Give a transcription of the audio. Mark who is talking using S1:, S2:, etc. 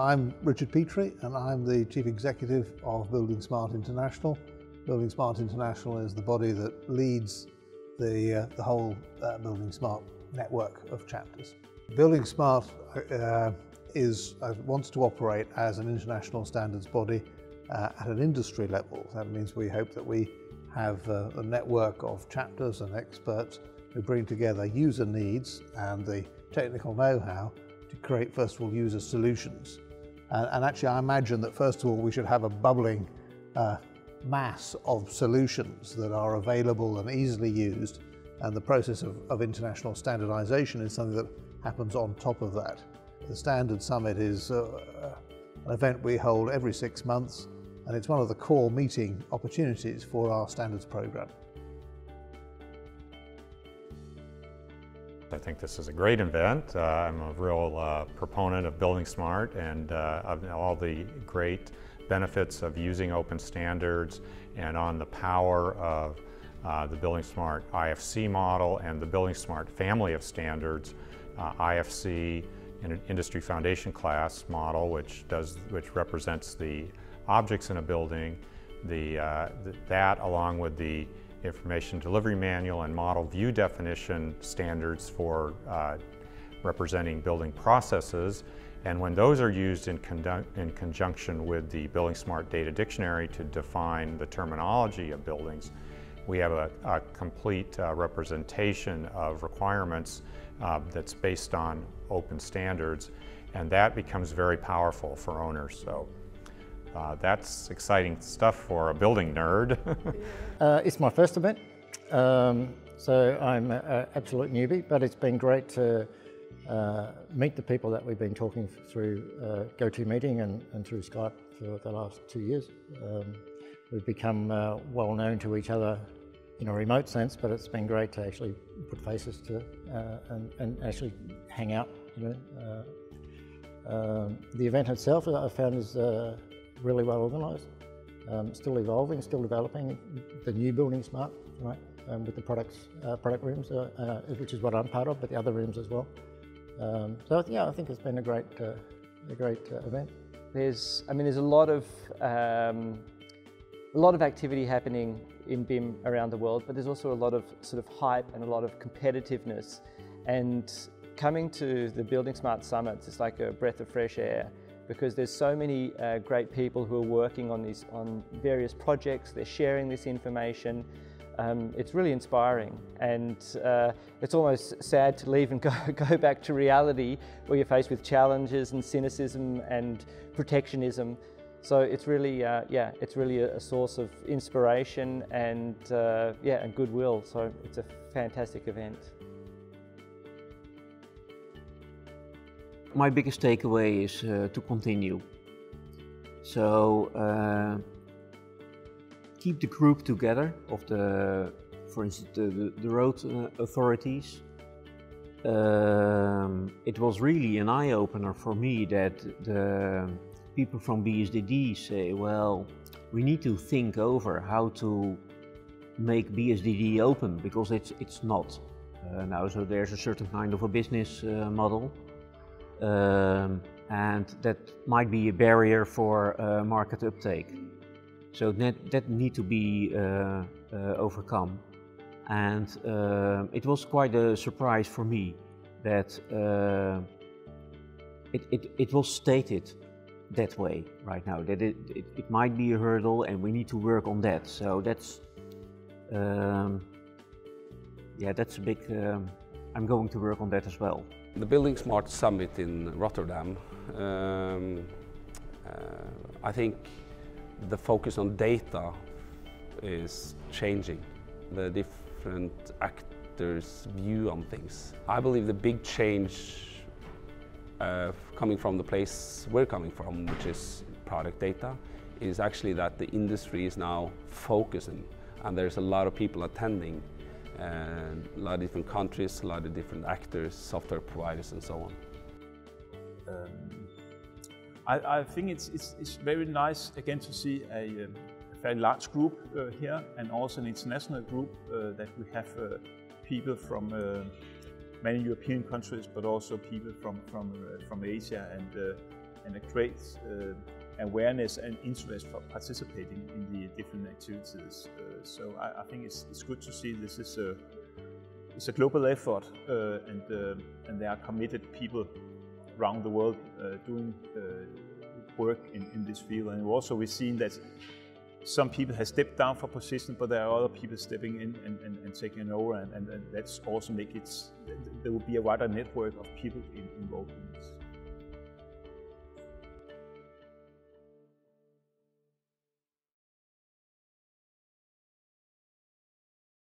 S1: I'm Richard Petrie and I'm the Chief Executive of Building Smart International. Building Smart International is the body that leads the whole Building Smart network of chapters. Building Smart wants to operate as an international standards body at an industry level. That means we hope that we have a network of chapters and experts who bring together user needs and the technical know-how to create, first of all, user solutions. And actually, I imagine that, first of all, we should have a bubbling mass of solutions that are available and easily used, and the process of international standardization is something that happens on top of that. The Standards Summit is an event we hold every 6 months, and it's one of the core meeting opportunities for our standards program.
S2: I think this is a great event. I'm a real proponent of Building Smart and of all the great benefits of using open standards and on the power of the Building Smart IFC model and the Building Smart family of standards, IFC, Industry Foundation Class model, which represents the objects in a building, that along with the Information Delivery Manual and Model View Definition standards for representing building processes. And when those are used in conjunction with the Building Smart Data Dictionary to define the terminology of buildings, we have a complete representation of requirements that's based on open standards, and that becomes very powerful for owners. So that's exciting stuff for a building nerd.
S3: It's my first event, so I'm an absolute newbie, but it's been great to meet the people that we've been talking through GoToMeeting and through Skype for the last 2 years. We've become well known to each other in a remote sense, but it's been great to actually put faces to and actually hang out. You know, the event itself I found is really well organised, still evolving, still developing. The new Building Smart, right, with the product rooms, which is what I'm part of, but the other rooms as well. So yeah, I think it's been a great event.
S4: There's a lot of activity happening in BIM around the world, but there's also a lot of sort of hype and a lot of competitiveness. And coming to the Building Smart Summits is like a breath of fresh air, because there's so many great people who are working on various projects. They're sharing this information. It's really inspiring, and it's almost sad to leave and go back to reality where you're faced with challenges and cynicism and protectionism. So it's really, it's really a source of inspiration and and goodwill. So it's a fantastic event.
S5: My biggest takeaway is to continue. So keep the group together of for instance, the road authorities. It was really an eye-opener for me that the people from BSDD say, well, we need to think over how to make BSDD open, because it's not now. So there's a certain kind of a business model. And that might be a barrier for market uptake. So that need to be overcome. And it was quite a surprise for me that it was stated that way right now, that it might be a hurdle and we need to work on that. So that's that's a big, I'm going to work on that as well.
S6: The Building Smart Summit in Rotterdam, I think the focus on data is changing the different actors' view on things. I believe the big change coming from the place we're coming from, which is product data, is actually that the industry is now focusing, and there's a lot of people attending, and a lot of different countries, a lot of different actors, software providers and so on.
S7: I think it's very nice again to see a very large group here, and also an international group that we have people from many European countries, but also people from Asia, and and it creates awareness and interest for participating in the different activities. So I think it's good to see this is it's a global effort, and there are committed people around the world doing work in this field. And also we've seen that some people have stepped down for position, but there are other people stepping in and taking over, and that's also make it, there will be a wider network of people involved in this.